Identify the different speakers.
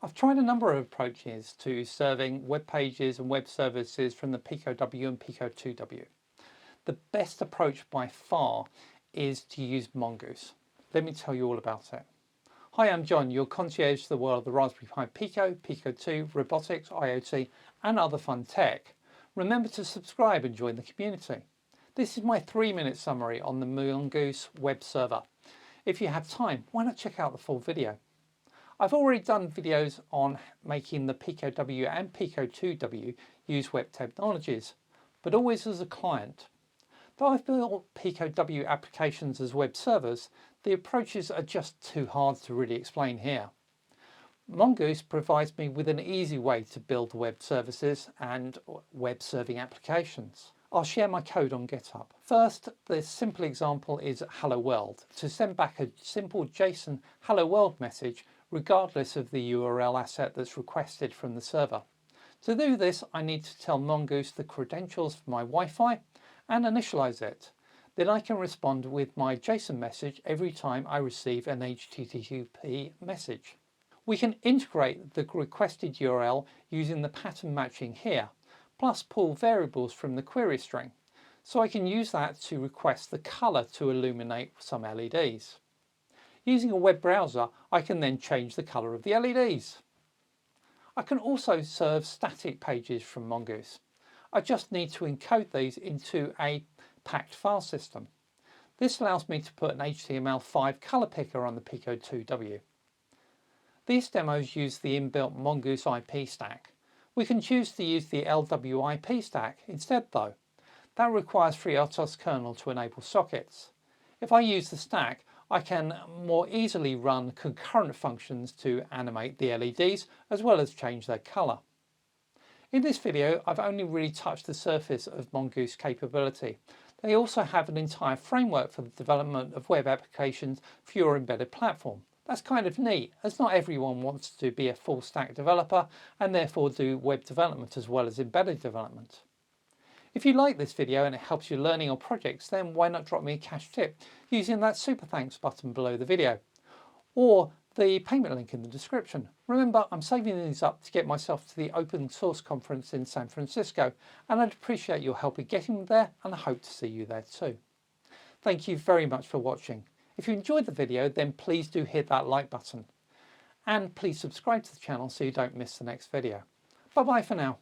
Speaker 1: I've tried a number of approaches to serving web pages and web services from the Pico W and Pico 2W. The best approach by far is to use Mongoose. Let me tell you all about it. Hi, I'm John, your concierge to the world of the Raspberry Pi Pico, Pico 2, robotics, IoT and other fun tech. Remember to subscribe and join the community. This is my 3-minute summary on the Mongoose web server. If you have time, why not check out the full video? I've already done videos on making the Pico W and Pico 2W use web technologies, but always as a client. Though I've built Pico W applications as web servers, the approaches are just too hard to really explain here. Mongoose provides me with an easy way to build web services and web serving applications. I'll share my code on GitHub. First, the simple example is Hello World, to send back a simple JSON Hello World message regardless of the URL asset that's requested from the server. To do this, I need to tell Mongoose the credentials for my Wi-Fi and initialize it. Then I can respond with my JSON message every time I receive an HTTP message. We can integrate the requested URL using the pattern matching here, plus pull variables from the query string. So I can use that to request the color to illuminate some LEDs. Using a web browser, I can then change the color of the LEDs. I can also serve static pages from Mongoose. I just need to encode these into a packed file system. This allows me to put an HTML5 color picker on the Pico 2W. These demos use the inbuilt Mongoose IP stack. We can choose to use the LWIP stack instead though. That requires FreeRTOS kernel to enable sockets. If I use the stack, I can more easily run concurrent functions to animate the LEDs as well as change their color. In this video, I've only really touched the surface of Mongoose capability. They also have an entire framework for the development of web applications for your embedded platform. That's kind of neat, as not everyone wants to be a full stack developer and therefore do web development as well as embedded development. If you like this video and it helps you learning or projects, then why not drop me a cash tip using that super thanks button below the video or the payment link in the description. Remember, I'm saving these up to get myself to the open source conference in San Francisco, and I'd appreciate your help in getting there, and I hope to see you there too. Thank you very much for watching. If you enjoyed the video, then please do hit that like button and please subscribe to the channel so you don't miss the next video. Bye bye for now.